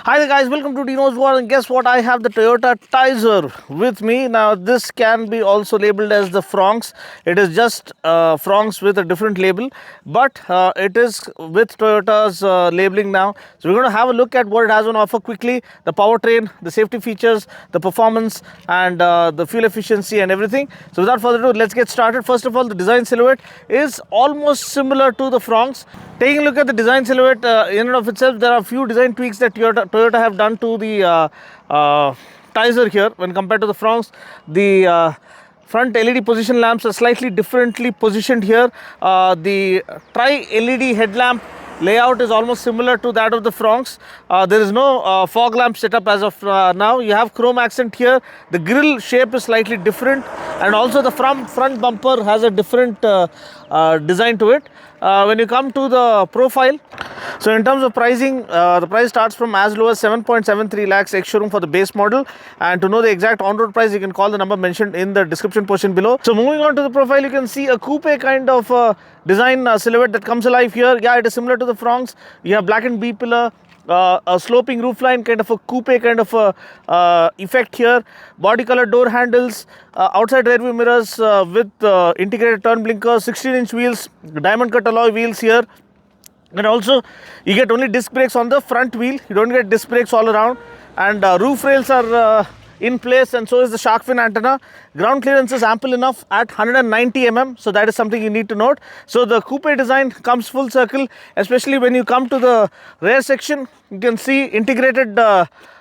Hi there guys, welcome to Dino's World, and guess what? I have the Toyota Tizer with me. Now this can be also labeled as the Fronx. It is just Fronx with a different label, but it is with Toyota's labeling now. So we're going to have a look at what it has on offer quickly, the powertrain, the safety features, the performance, and the fuel efficiency and everything. So without further ado, let's get started. First of all, the design silhouette is almost similar to the Fronx. Taking a look at the design silhouette in and of itself, there are a few design tweaks that Toyota have done to the Tizer here when compared to the Fronx. The front LED position lamps are slightly differently positioned here. The tri-LED headlamp layout is almost similar to that of the Fronx. There is no fog lamp setup as of now. You have chrome accent here. The grille shape is slightly different, and also the front bumper has a different design to it. When you come to the profile, so in terms of pricing, the price starts from as low as 7.73 lakhs ex-showroom for the base model. And to know the exact on-road price, you can call the number mentioned in the description portion below. So moving on to the profile, you can see a coupe kind of design silhouette that comes alive here. Yeah, it is similar to the Fronx. You have blackened B-pillar, a sloping roofline, kind of a coupe kind of a effect here. Body color door handles, outside rear view mirrors with integrated turn blinkers, 16-inch wheels, diamond cut alloy wheels here. And also you get only disc brakes on the front wheel. You don't get disc brakes all around. And roof rails are in place, and so is the shark fin antenna. Ground clearance is ample enough at 190 mm, so that is something you need to note. So the coupe design comes full circle, especially when you come to the rear section. You can see integrated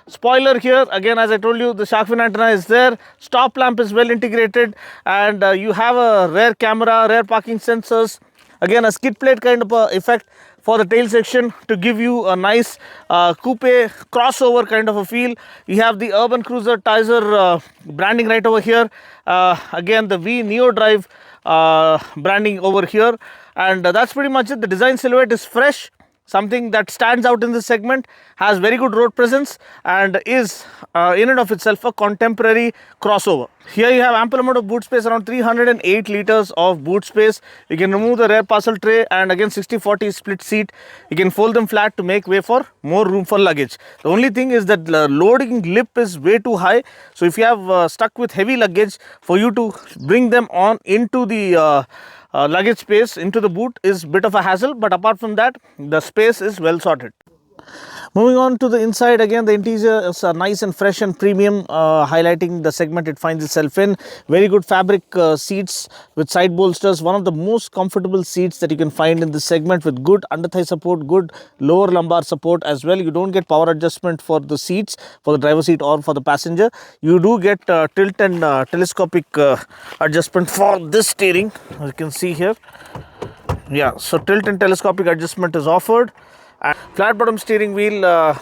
spoiler here. Again, as I told you, the shark fin antenna is there. Stop lamp is well integrated, and you have a rear camera, rear parking sensors. Again, a skid plate kind of effect for the tail section to give you a nice coupe crossover kind of a feel. You have the Urban Cruiser Tizer branding right over here. Again, the V Neo Drive branding over here, and that's pretty much it. The design silhouette is fresh, something that stands out in this segment, has very good road presence, and is in and of itself a contemporary crossover. Here you have ample amount of boot space, around 308 liters of boot space. You can remove the rear parcel tray, and again 60-40 split seat. You can fold them flat to make way for more room for luggage. The only thing is that the loading lip is way too high. So if you have stuck with heavy luggage, for you to bring them on into the luggage space into the boot is a bit of a hassle, but apart from that, the space is well sorted. Moving on to the inside, again the interior is nice and fresh and premium, highlighting the segment it finds itself in. Very good fabric seats with side bolsters, one of the most comfortable seats that you can find in this segment, with good under thigh support, good lower lumbar support as well. You don't get power adjustment for the seats, for the driver seat or for the passenger. You do get tilt and telescopic adjustment for this steering, as you can see here. Yeah, so tilt and telescopic adjustment is offered. And flat bottom steering wheel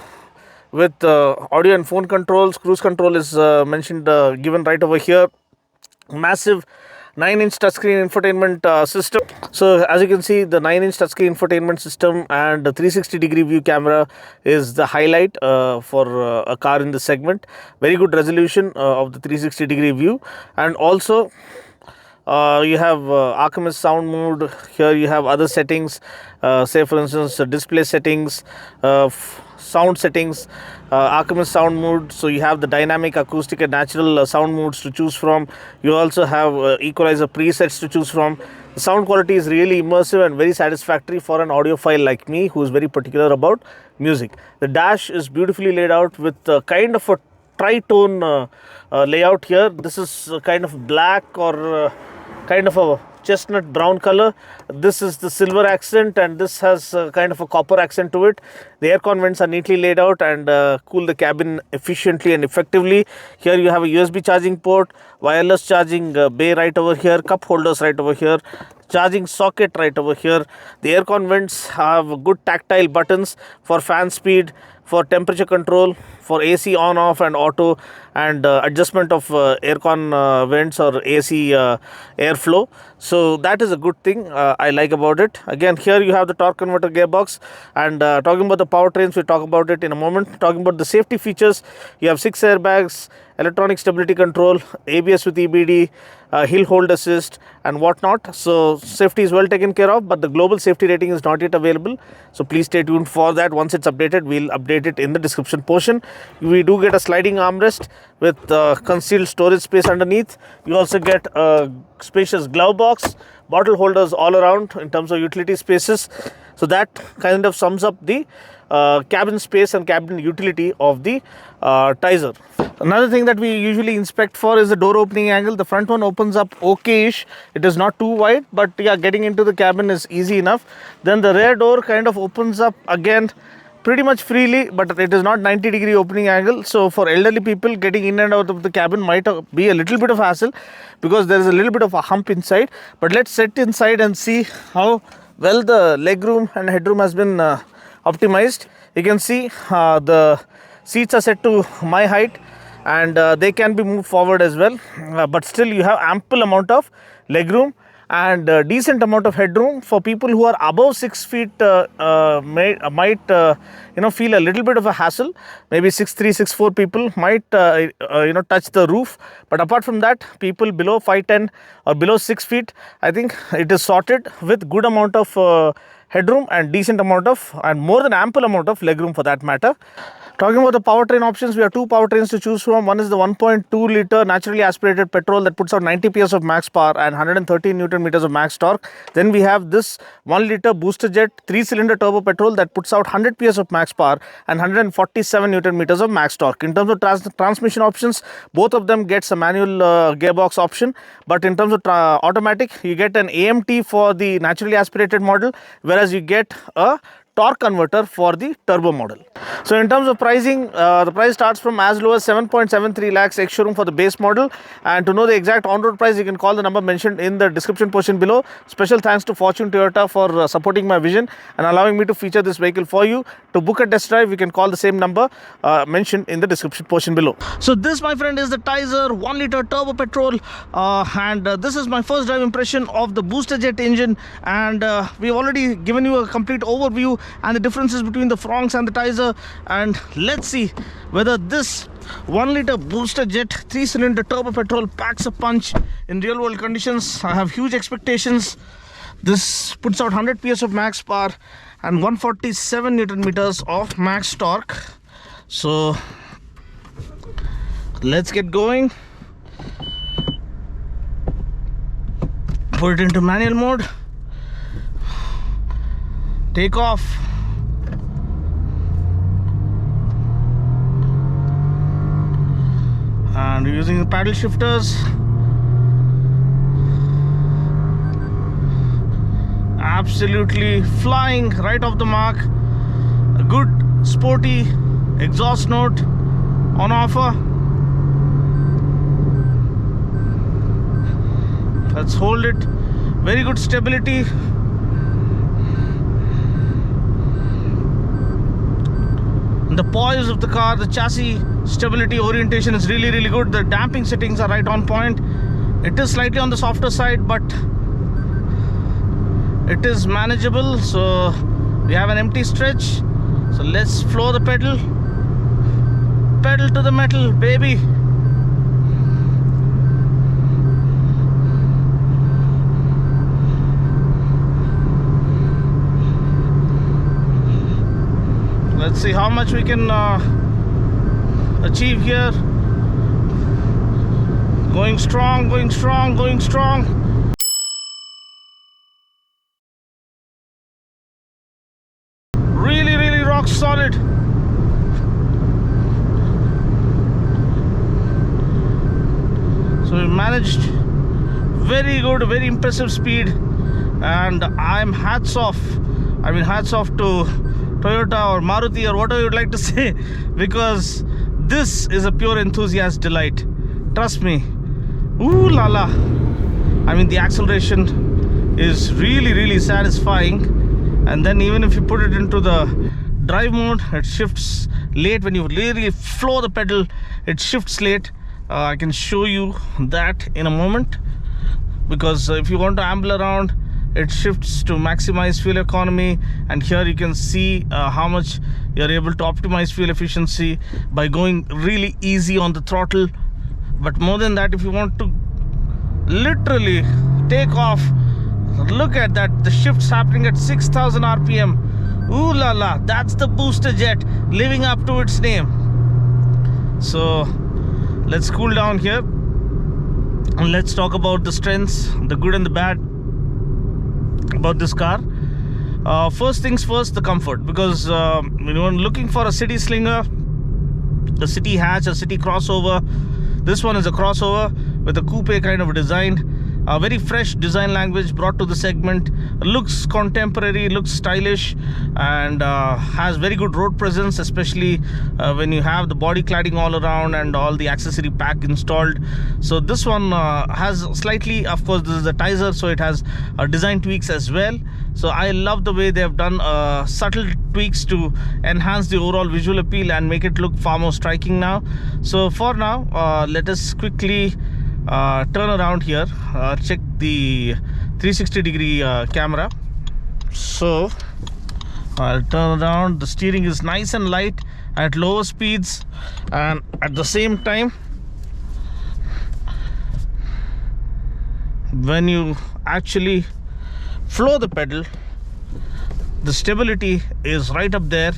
with audio and phone controls. Cruise control is mentioned, given right over here. Massive 9-inch touchscreen infotainment system. So as you can see, the 9-inch touchscreen infotainment system and the 360-degree view camera is the highlight for a car in this segment. Very good resolution of the 360-degree view, and also you have Archimist sound mode. Here you have other settings, say for instance display settings, sound settings, Archimist sound mode. So you have the dynamic, acoustic and natural sound modes to choose from. You also have equalizer presets to choose from. The sound quality is really immersive and very satisfactory for an audiophile like me, who is very particular about music. The dash is beautifully laid out with kind of a tritone layout here. This is kind of black or kind of a chestnut brown color. This is the silver accent, and this has kind of a copper accent to it. The aircon vents are neatly laid out and cool the cabin efficiently and effectively. Here you have a USB charging port, wireless charging bay right over here, cup holders right over here, charging socket right over here. The aircon vents have good tactile buttons for fan speed, for temperature control, for AC on off and auto, and adjustment of aircon vents or AC airflow. So that is a good thing I like about it. Again, here you have the torque converter gearbox, and talking about the powertrains, we'll talk about it in a moment. Talking about the safety features, you have 6 airbags, electronic stability control, ABS with EBD, hill hold assist and whatnot. So safety is well taken care of, but the global safety rating is not yet available. So please stay tuned for that. Once it's updated, we'll update it in the description portion. We do get a sliding armrest with concealed storage space underneath. You also get a spacious glove box, bottle holders all around in terms of utility spaces. So that kind of sums up the cabin space and cabin utility of the Tizer. Another thing that we usually inspect for is the door opening angle. The front one opens up okay-ish. It is not too wide, but yeah, getting into the cabin is easy enough. Then the rear door kind of opens up again pretty much freely, but it is not 90-degree opening angle. So for elderly people, getting in and out of the cabin might be a little bit of hassle because there is a little bit of a hump inside. But let's sit inside and see how well the legroom and headroom has been optimized. You can see the seats are set to my height, and they can be moved forward as well, but still you have ample amount of legroom and decent amount of headroom. For people who are above 6 feet might feel a little bit of a hassle. Maybe 6'3", 6'4" people might touch the roof, but apart from that, people below 5'10" or below 6 feet, I think it is sorted with good amount of headroom and decent amount of, and more than ample amount of legroom for that matter. Talking about the powertrain options, we have two powertrains to choose from. One is the 1.2 liter naturally aspirated petrol that puts out 90 PS of max power and 113 Newton meters of max torque. Then we have this 1 liter booster jet 3-cylinder turbo petrol that puts out 100 PS of max power and 147 Newton meters of max torque. In terms of transmission options, both of them gets a manual gearbox option, but in terms of automatic, you get an AMT for the naturally aspirated model, whereas you get a torque converter for the turbo model. So in terms of pricing, the price starts from as low as 7.73 lakhs ex-showroom for the base model. And to know the exact on-road price, you can call the number mentioned in the description portion below. Special thanks to Fortune Toyota for supporting my vision and allowing me to feature this vehicle for you. To book a test drive, you can call the same number mentioned in the description portion below. So this, my friend, is the Tizer 1 liter turbo petrol, and this is my first drive impression of the booster jet engine. And we've already given you a complete overview and the differences between the Fronx and the Tizer, and let's see whether this 1 liter booster jet 3-cylinder turbo petrol packs a punch in real world conditions. I have huge expectations. This puts out 100 PS of max power and 147 Newton meters of max torque. So let's get going. Put it into manual mode. Take off. And we're using the paddle shifters. Absolutely flying right off the mark. A good sporty exhaust note on offer. Let's hold it. Very good stability. The poise of the car, the chassis stability, orientation is really good. The damping settings are right on point. It is slightly on the softer side, but it is manageable. So we have an empty stretch. So let's floor the pedal. Pedal to the metal, baby. Let's see how much we can achieve here. Going strong, going strong, going strong. Really rock solid. So we managed very good, very impressive speed, and I'm hats off. I mean, hats off to Toyota or Maruti or whatever you'd like to say, because this is a pure enthusiast delight. Trust me. Ooh la la. I mean, the acceleration is really satisfying, and then even if you put it into the drive mode, it shifts late. When you really floor the pedal, it shifts late. I can show you that in a moment, because if you want to amble around, it shifts to maximize fuel economy, and here you can see how much you're able to optimize fuel efficiency by going really easy on the throttle. But more than that, if you want to literally take off. Look at that, the shift's happening at 6,000 rpm. Ooh la la, that's the booster jet living up to its name. So let's cool down here and let's talk about the strengths, the good and the bad about this car. First things first, the comfort, because when you're looking for a city slinger, the city hatch, a city crossover, this one is a crossover with a coupe kind of a design. A very fresh design language brought to the segment. Looks contemporary, looks stylish, and has very good road presence, especially when you have the body cladding all around and all the accessory pack installed. So this one has slightly, of course this is a Tizer, so it has design tweaks as well. So I love the way they have done subtle tweaks to enhance the overall visual appeal and make it look far more striking now. So for now, let us quickly turn around here, check the 360-degree camera. So I'll turn around. The steering is nice and light at lower speeds, and at the same time, when you actually floor the pedal, the stability is right up there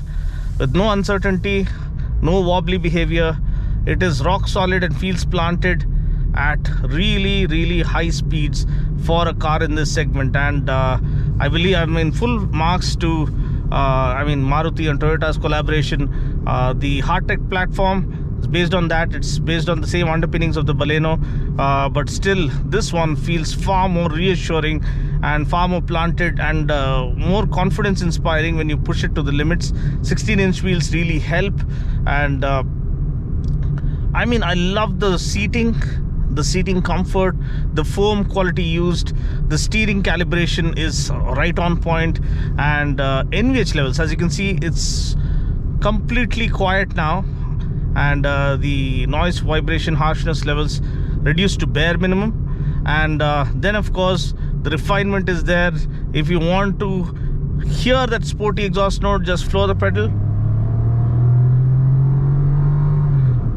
with no uncertainty, no wobbly behavior. It is rock solid and feels planted at really high speeds for a car in this segment. And I believe, I mean, full marks to Maruti and Toyota's collaboration. The Heartect platform is based on that. It's based on the same underpinnings of the Baleno, but still this one feels far more reassuring and far more planted and more confidence inspiring when you push it to the limits. 16-inch wheels really help. And I mean, I love the seating comfort, the foam quality used, the steering calibration is right on point, and NVH levels, as you can see, it's completely quiet now, and the noise, vibration, harshness levels reduced to bare minimum. And then of course the refinement is there. If you want to hear that sporty exhaust note, just floor the pedal.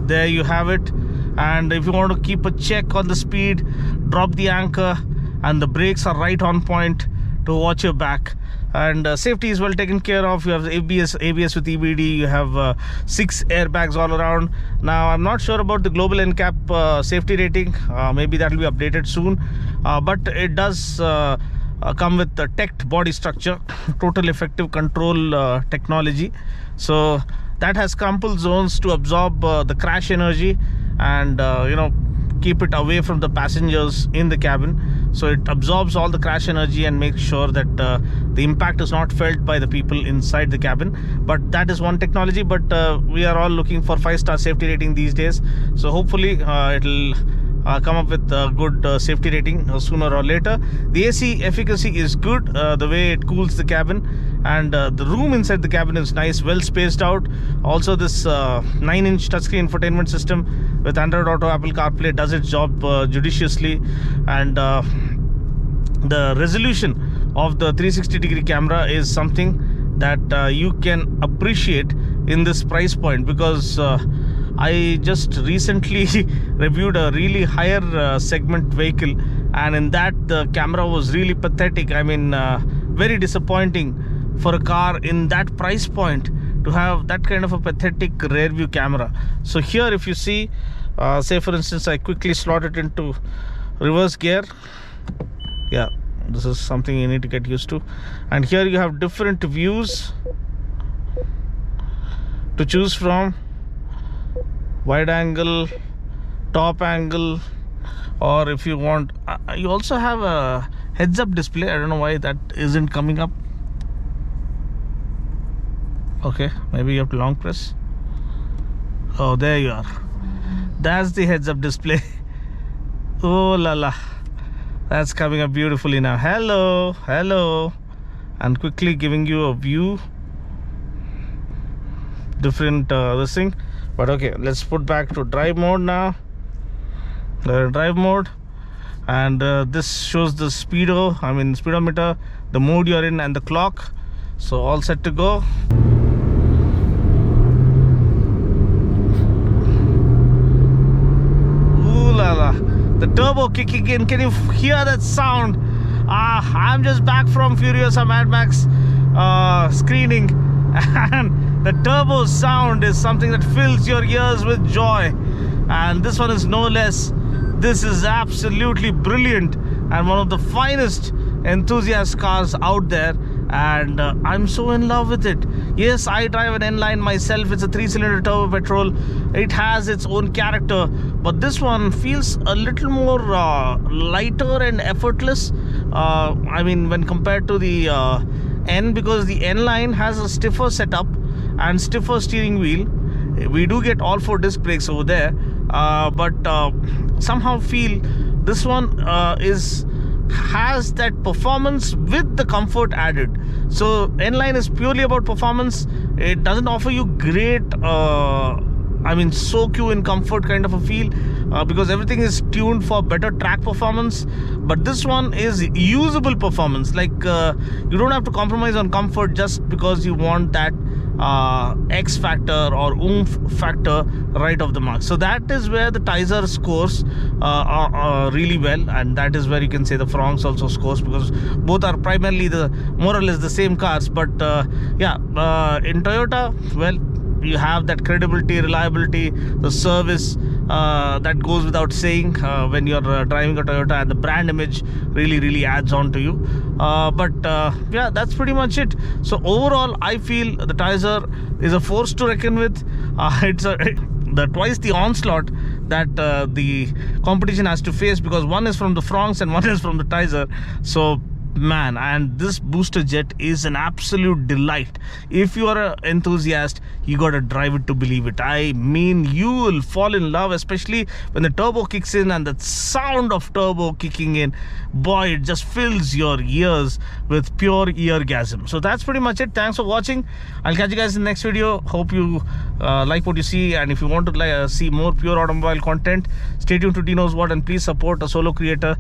There you have it. And if you want to keep a check on the speed, drop the anchor, and the brakes are right on point to watch your back. And safety is well taken care of. You have ABS with EBD. You have 6 airbags all around. Now I'm not sure about the global NCAP safety rating. Maybe that will be updated soon. But it does come with the TECT body structure, total effective control technology. So that has crumple zones to absorb the crash energy and keep it away from the passengers in the cabin. So it absorbs all the crash energy and makes sure that the impact is not felt by the people inside the cabin. But that is one technology. But we are all looking for 5-star safety rating these days. So hopefully it'll come up with a good safety rating sooner or later. The AC efficacy is good, the way it cools the cabin, and the room inside the cabin is nice, well spaced out. Also this 9-inch touchscreen infotainment system with Android Auto, Apple CarPlay does its job judiciously. And the resolution of the 360-degree camera is something that you can appreciate in this price point, because I just recently reviewed a really higher segment vehicle, and in that the camera was really pathetic. I mean, very disappointing for a car in that price point to have that kind of a pathetic rear view camera. So here, if you see, say for instance I quickly slot it into reverse gear. Yeah, this is something you need to get used to. And here you have different views to choose from: wide angle, top angle, or if you want, you also have a heads-up display. I don't know why that isn't coming up. Okay, maybe you have to long press. Oh, there you are. That's the heads-up display. Oh la la, that's coming up beautifully now. Hello, and quickly giving you a view, different this thing. But okay, let's put back to drive mode now. Drive mode, and this shows the speedometer, the mode you're in, and the clock. So all set to go. Ooh la la, The turbo kicking in. Can you hear that sound? I'm just back from Furiosa Mad Max screening, and the turbo sound is something that fills your ears with joy, and this one is no less. This is absolutely brilliant and one of the finest enthusiast cars out there, and I'm so in love with it. Yes, I drive an N-Line myself. It's a 3-cylinder turbo petrol. It has its own character, but this one feels a little more lighter and effortless. I mean, when compared to the N, because the N-Line has a stiffer setup and stiffer steering wheel. We do get all 4 disc brakes over there, but somehow feel this one has that performance with the comfort added. So N-Line is purely about performance. It doesn't offer you great soak you in comfort kind of a feel, because everything is tuned for better track performance. But this one is usable performance. Like you don't have to compromise on comfort just because you want that X factor or oomph factor right off the mark. So that is where the Tizer scores really well, and that is where you can say the Fronx also scores, because both are primarily the more or less the same cars. But in Toyota, well, you have that credibility, reliability, the service that goes without saying when you're driving a Toyota, and the brand image really adds on to you. Yeah, that's pretty much it. So overall, I feel the Tizer is a force to reckon with. It's twice the onslaught that the competition has to face, because one is from the Fronx and one is from the Tizer. So man, and this booster jet is an absolute delight. If you are an enthusiast, you gotta drive it to believe it. I mean, you will fall in love, especially when the turbo kicks in, and the sound of turbo kicking in, boy, it just fills your ears with pure eargasm. So that's pretty much it. Thanks for watching. I'll catch you guys in the next video. Hope you like what you see, and if you want to see more pure automobile content, stay tuned to Dino's World, and please support a solo creator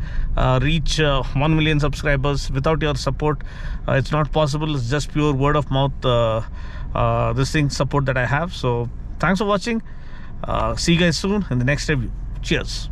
reach 1 million subscribers. Without your support, it's not possible. It's just pure word of mouth support that I have. So thanks for watching. See you guys soon in the next review. Cheers.